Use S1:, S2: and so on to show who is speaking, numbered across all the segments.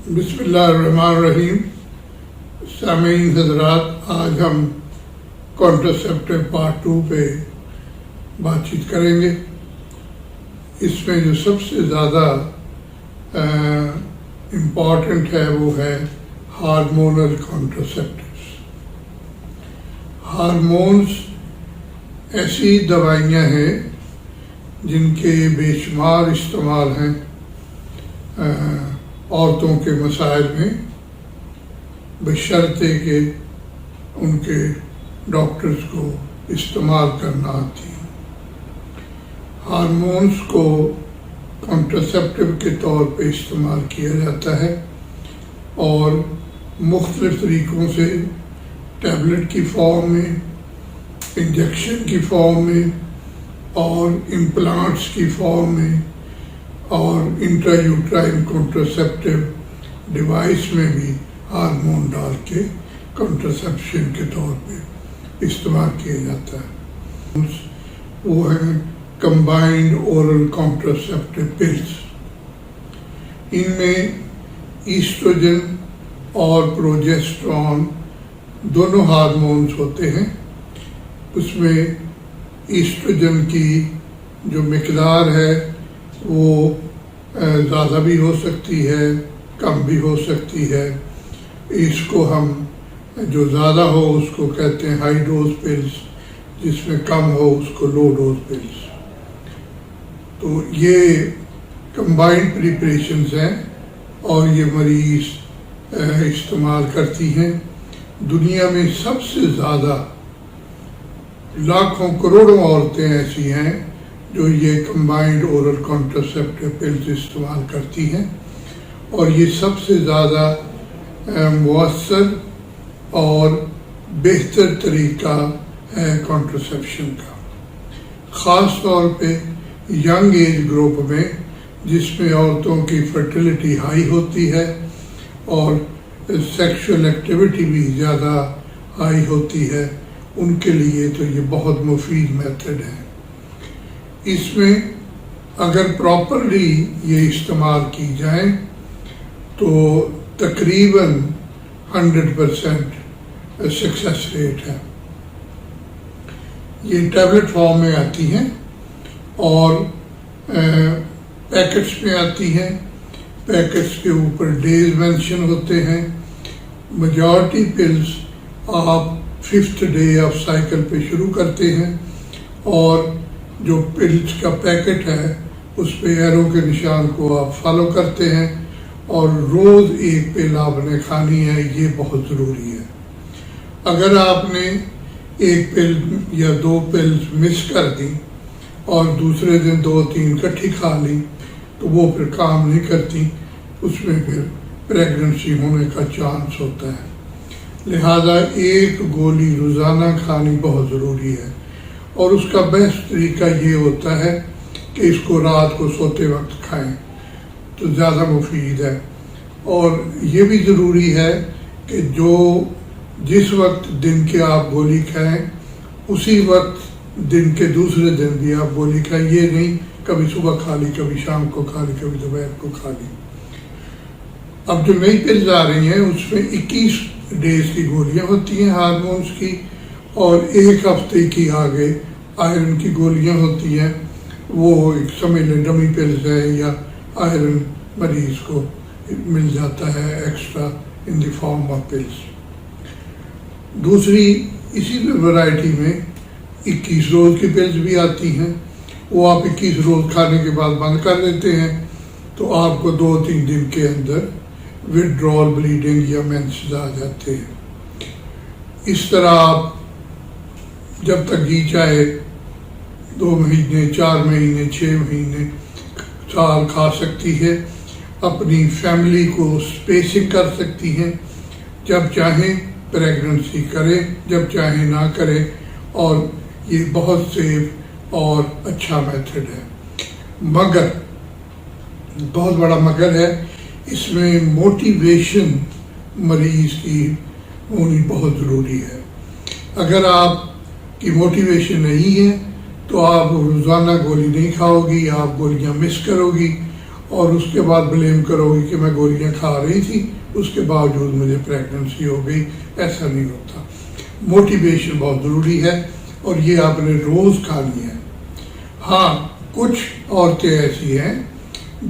S1: بسم اللہ الرحمن الرحیم. سامعین حضرات، آج ہم کانٹرسیپٹیو پارٹ 2 پہ بات چیت کریں گے. اس میں جو سب سے زیادہ امپورٹنٹ ہے وہ ہے ہارمونل کانٹرسیپٹیوز. ہارمونز ایسی دوائیاں ہیں جن کے بے شمار استعمال ہیں عورتوں کے مسائل میں، بشرطے کہ ان کے ڈاکٹرز کو استعمال کرنا آتی ہیں. ہارمونز کو کانٹرسیپٹیو کے طور پہ استعمال کیا جاتا ہے اور مختلف طریقوں سے، ٹیبلٹ کی فارم میں، انجیکشن کی فارم میں اور امپلانٹس کی فارم میں اور انٹرایوٹرائن کانٹرسیپٹیو ڈیوائس میں بھی ہارمون ڈال کے کانٹرسیپشن کے طور پہ استعمال کیا جاتا ہے. وہ ہیں کمبائنڈ اورل کانٹرسیپٹیو پلز. ان میں ایسٹروجن اور پروجیسٹرون دونوں ہارمونز ہوتے ہیں. اس میں ایسٹروجن کی جو مقدار ہے وہ زیادہ بھی ہو سکتی ہے، کم بھی ہو سکتی ہے. اس کو ہم جو زیادہ ہو اس کو کہتے ہیں ہائی ڈوز پلز، جس میں کم ہو اس کو لو ڈوز پلز. تو یہ کمبائنڈ پریپریشنز ہیں اور یہ مریض استعمال کرتی ہیں. دنیا میں سب سے زیادہ لاکھوں کروڑوں عورتیں ایسی ہیں جو یہ کمبائنڈ اورل کانٹرسیپٹیو پلز استعمال کرتی ہیں، اور یہ سب سے زیادہ مؤثر اور بہتر طریقہ ہے کانٹرسیپشن کا. خاص طور پہ ینگ ایج گروپ میں، جس میں عورتوں کی فرٹیلیٹی ہائی ہوتی ہے اور سیکشول ایکٹیویٹی بھی زیادہ ہائی ہوتی ہے، ان کے لیے تو یہ بہت مفید میتھڈ ہے. اس میں اگر پراپرلی یہ استعمال کی جائیں تو تقریباً 100% سکسیس ریٹ ہے. یہ ٹیبلٹ فارم میں آتی ہیں اور پیکٹس میں آتی ہیں. پیکٹس کے اوپر ڈیز مینشن ہوتے ہیں. میجورٹی پلز آپ 5th ڈے آف سائیکل پہ شروع کرتے ہیں اور جو پلز کا پیکٹ ہے اس پہ ایرو کے نشان کو آپ فالو کرتے ہیں اور روز ایک پل آپ نے کھانی ہے. یہ بہت ضروری ہے. اگر آپ نے ایک پل یا 2 پلز مس کر دی اور دوسرے دن 2-3 اکٹھی کھا لی تو وہ پھر کام نہیں کرتی. اس میں پھر پریگننسی ہونے کا چانس ہوتا ہے. لہذا ایک گولی روزانہ کھانی بہت ضروری ہے، اور اس کا بیسٹ طریقہ یہ ہوتا ہے کہ اس کو رات کو سوتے وقت کھائیں تو زیادہ مفید ہے. اور یہ بھی ضروری ہے کہ جس وقت دن کے آپ گولی کھائیں اسی وقت دن کے دوسرے دن بھی آپ گولی کھائیں. یہ نہیں کبھی صبح کھا لی، کبھی شام کو کھا لی، کبھی دوپہر کو کھا لی. اب جو نئی پلز آ رہی ہیں اس میں 21 ڈیز کی گولیاں ہوتی ہیں ہارمونز کی، اور 1 ہفتے کی آگے آئرن کی گولیاں ہوتی ہیں. وہ ایک سمجھ لیں ڈمی پلز ہے، یا آئرن مریض کو مل جاتا ہے extra in the form of pills. دوسری اسی ورائٹی میں 21 روز کی پلز بھی آتی ہیں. وہ آپ 21 روز کھانے کے بعد بند کر دیتے ہیں تو آپ کو 2-3 دن کے اندر وڈرول بلیڈنگ یا مینسز آ جاتے ہیں. اس طرح آپ جب تک جی چاہے 2 مہینے، 4 مہینے، 6 مہینے، سال کھا سکتی ہے. اپنی فیملی کو اسپیسنگ کر سکتی ہیں. جب چاہیں پریگننسی کریں، جب چاہیں نہ کریں. اور یہ بہت سیف اور اچھا میتھڈ ہے. مگر بہت بڑا مگر ہے، اس میں موٹیویشن مریض کی ہونی بہت ضروری ہے. اگر آپ کی موٹیویشن نہیں ہے تو آپ روزانہ گولی نہیں کھاؤ گی، آپ گولیاں مس کرو گی اور اس کے بعد بلیم کرو گی کہ میں گولیاں کھا رہی تھی اس کے باوجود مجھے پریگننسی ہو گئی، ایسا نہیں ہوتا۔ موٹیویشن بہت ضروری ہے اور یہ آپ نے روز کھانی ہے۔ ہاں کچھ عورتیں ایسی ہیں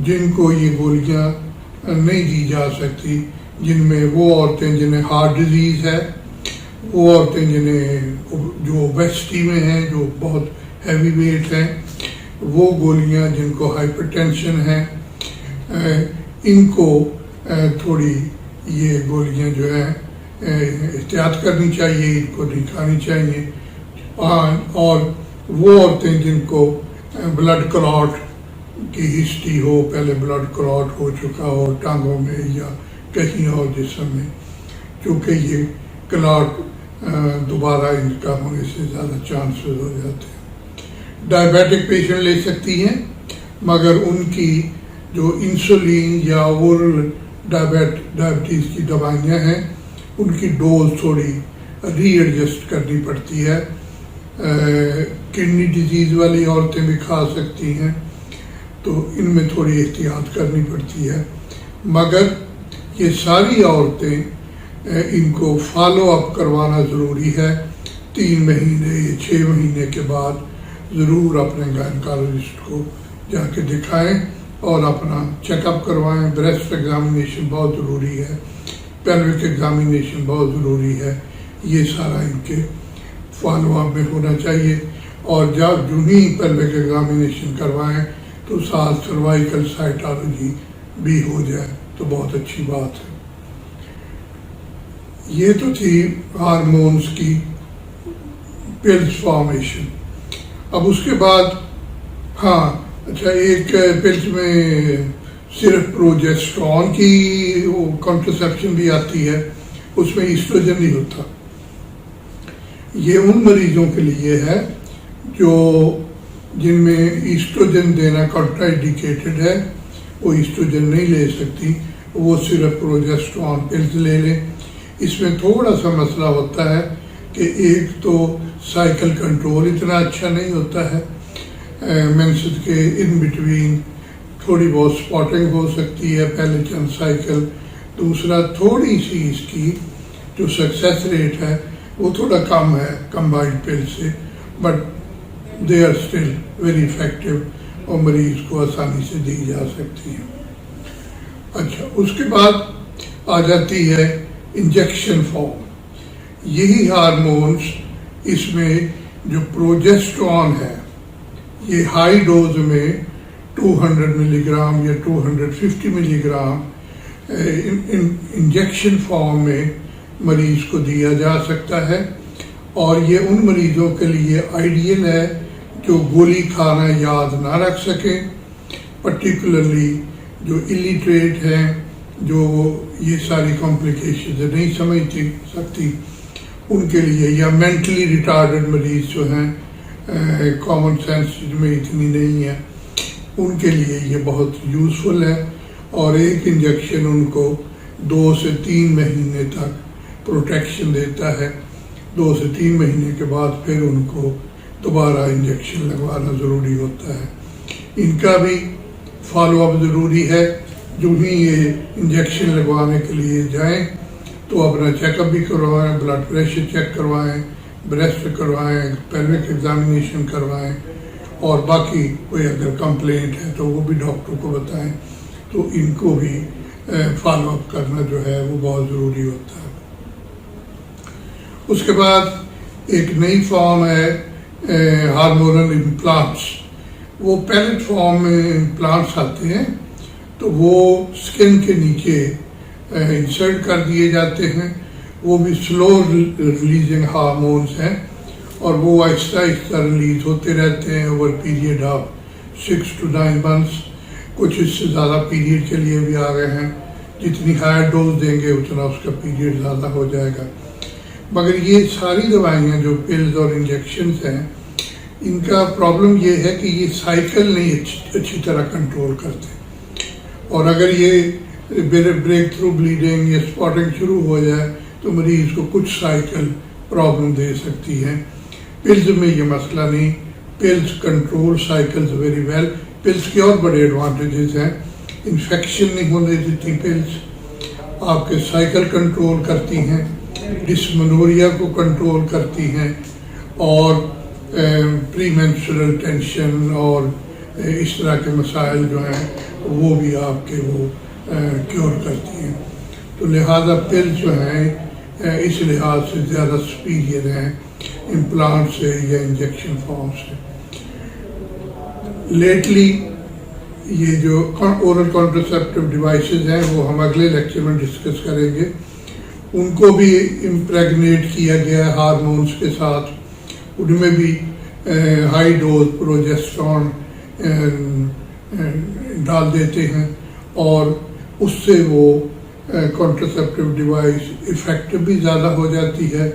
S1: جن کو یہ گولیاں نہیں دی جا سکتی، جن میں وہ عورتیں جنہیں ہارٹ ڈیزیز ہے، وہ عورتیں جنہیں جو اوبیسٹی میں ہیں، جو بہت ہیوی ویٹ ہیں، وہ گولیاں جن کو ہائپر ٹینشن ہے، ان کو تھوڑی یہ گولیاں جو ہیں احتیاط کرنی چاہیے، ان کو نہیں کھانی چاہیے۔ اور وہ عورتیں جن کو بلڈ کلاٹ کی ہسٹری ہو، پہلے بلڈ کلاٹ ہو چکا ہو ٹانگوں میں یا کہیں اور جسم میں، چونکہ یہ کلاٹ دوبارہ ان کا ہونے سے زیادہ چانسز ہو جاتے ہیں۔ ڈائبیٹک پیشنٹ لے سکتی ہیں، مگر ان کی جو انسولین یا اورل ڈائبٹیز کی دوائیاں ہیں ان کی ڈوز تھوڑی ری ایڈجسٹ کرنی پڑتی ہے۔ کڈنی ڈیزیز والی عورتیں بھی کھا سکتی ہیں، تو ان میں تھوڑی احتیاط کرنی پڑتی ہے، مگر یہ ساری عورتیں ان کو فالو اپ کروانا ضروری ہے۔ 3 مہینے یا 6 مہینے کے بعد ضرور اپنے گائنیکالوجسٹ کو جا کے دکھائیں اور اپنا چیک اپ کروائیں۔ بریسٹ ایگزامینیشن بہت ضروری ہے، پیلوک ایگزامینیشن بہت ضروری ہے، یہ سارا ان کے فالو اپ میں ہونا چاہیے۔ اور جب جو ہی پیلوک ایگزامینیشن کروائیں تو ساتھ سروائیکل سائٹالوجی بھی ہو جائے تو بہت اچھی بات ہے۔ یہ تو تھی ہارمونز کی پلز فارمیشن۔ اب اس کے بعد ہاں اچھا، ایک پلز میں صرف پروجیسٹرون کی کنٹرسیپشن بھی آتی ہے، اس میں ایسٹروجن نہیں ہوتا۔ یہ ان مریضوں کے لیے ہے جن میں ایسٹروجن دینا کنٹرا انڈیکیٹڈ ہے، وہ ایسٹروجن نہیں لے سکتی، وہ صرف پروجیسٹرون پلز لے لیں۔ اس میں تھوڑا سا مسئلہ ہوتا ہے کہ ایک تو سائیکل کنٹرول اتنا اچھا نہیں ہوتا ہے، مینسز کے ان بٹوین تھوڑی بہت سپاٹنگ ہو سکتی ہے پہلے چند سائیکل۔ دوسرا تھوڑی سی اس کی جو سکسیس ریٹ ہے وہ تھوڑا کم ہے کمبائنڈ پل سے، but they are still very effective اور مریض کو آسانی سے دی جا سکتی ہیں۔ اچھا، اس کے بعد آ جاتی ہے انجیکشن فارم۔ یہی ہارمونز، اس میں جو پروجیسٹرون ہے یہ ہائی ڈوز میں 200 ملی گرام یا 250 ملی گرام انجیکشن فارم میں مریض کو دیا جا سکتا ہے، اور یہ ان مریضوں کے لیے آئیڈیل ہے جو گولی کھانا یاد نہ رکھ سکیں، پرٹیکولرلی جو الٹریٹ ہیں، جو یہ ساری کمپلیکیشنز نہیں سمجھ سکتی، ان کے لیے، یا مینٹلی ریٹارڈڈ مریض جو ہیں، کامن سینس میں اتنی نہیں ہے، ان کے لیے یہ بہت یوزفل ہے۔ اور ایک انجیکشن ان کو 2 سے 3 مہینے تک پروٹیکشن دیتا ہے۔ 2 سے 3 مہینے کے بعد پھر ان کو دوبارہ انجیکشن لگوانا ضروری ہوتا ہے۔ ان کا بھی فالو اپ ضروری ہے۔ جو ہی یہ انجیکشن لگوانے کے لیے جائیں تو اپنا چیک اپ بھی کروائیں، بلڈ پریشر چیک کروائیں، بریسٹ کروائیں، پیلوک ایگزامینیشن کروائیں، اور باقی کوئی اگر کمپلینٹ ہے تو وہ بھی ڈاکٹر کو بتائیں، تو ان کو بھی فالو اپ کرنا جو ہے وہ بہت ضروری ہوتا ہے۔ اس کے بعد ایک نئی فارم ہے ہارمونل امپلانٹس۔ وہ پیلٹ فارم میں امپلانٹس آتے ہیں، تو وہ سکن کے نیچے انسرٹ کر دیے جاتے ہیں۔ وہ بھی سلو ریلیزنگ ہارمونز ہیں، اور وہ آہستہ آہستہ ریلیز ہوتے رہتے ہیں over period of 6 to 9 months۔ کچھ اس سے زیادہ پیریڈ کے لیے بھی آ گئے ہیں، جتنی ہائر ڈوز دیں گے اتنا اس کا پیریڈ زیادہ ہو جائے گا۔ مگر یہ ساری دوائیاں جو پلز اور انجیکشنز ہیں، ان کا پرابلم یہ ہے کہ یہ سائیکل نہیں اچھی طرح کنٹرول کرتے، اور اگر یہ بریک تھرو بلیڈنگ یا سپاٹنگ شروع ہو جائے تو مریض کو کچھ سائیکل پرابلم دے سکتی ہے۔ پلز میں یہ مسئلہ نہیں، pills control cycles very well. Pills کے اور بڑے ایڈوانٹیجز ہیں انفیکشن نہیں ہونے دیتی پلز، آپ کے سائیکل کنٹرول کرتی ہیں، ڈسمنوریا کو کنٹرول کرتی ہیں، اور پری مینسٹرل ٹینشن اور اس طرح کے مسائل جو ہیں وہ بھی آپ کے وہ کیور کرتی ہیں. تو لہذا پل جو ہیں اس لحاظ سے زیادہ سپیریئر ہیں امپلانٹ سے یا انجیکشن فارم سے. لیٹلی یہ جو اورل کانٹراسیپٹیو ڈیوائسز ہیں وہ ہم اگلے لیکچر میں ڈسکس کریں گے. ان کو بھی امپریگنیٹ کیا گیا ہے ہارمونس کے ساتھ، ان میں بھی ہائی ڈوز پروجیسٹرون ڈال دیتے ہیں اور اس سے وہ کانٹراسیپٹیو ڈیوائس افیکٹو بھی زیادہ ہو جاتی ہے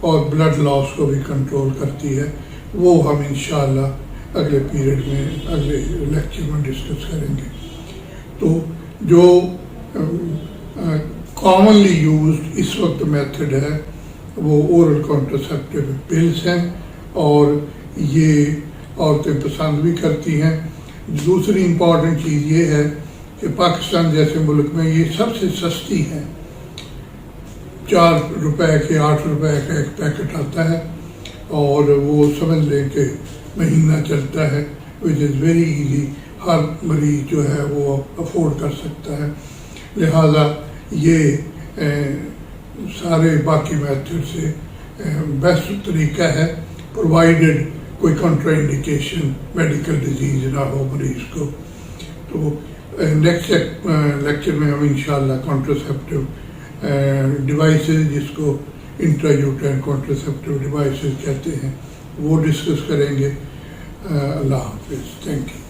S1: اور بلڈ لاس کو بھی کنٹرول کرتی ہے. وہ ہم انشاءاللہ اگلے پیریڈ میں اگلے لیکچر میں ڈسکس کریں گے. تو جو کامنلی یوزڈ اس وقت میتھڈ ہے وہ اورل کانٹراسیپٹیو پلز ہیں اور یہ عورتیں پسند بھی کرتی ہیں. دوسری امپورٹنٹ چیز یہ ہے کہ پاکستان جیسے ملک میں یہ سب سے سستی ہے. 4 روپے کے 8 روپے کا ایک پیکٹ آتا ہے اور وہ سمجھ لیں کہ مہینہ چلتا ہے، وچ از ویری ایزی. ہر مریض جو ہے وہ افورڈ کر سکتا ہے. لہذا یہ سارے باقی میتھڈ سے بیسٹ طریقہ ہے، پرووائڈڈ کوئی کنٹرا انڈیکیشن میڈیکل ڈیزیز نہ ہو مریض کو. تو نیکسٹ لیکچر میں ہم انشاءاللہ کانٹراسیپٹیو ڈیوائسز، جس کو انٹرا یوٹرائن کانٹراسیپٹیو ڈیوائسز کہتے ہیں، وہ ڈسکس کریں گے. اللہ حافظ. Thank you.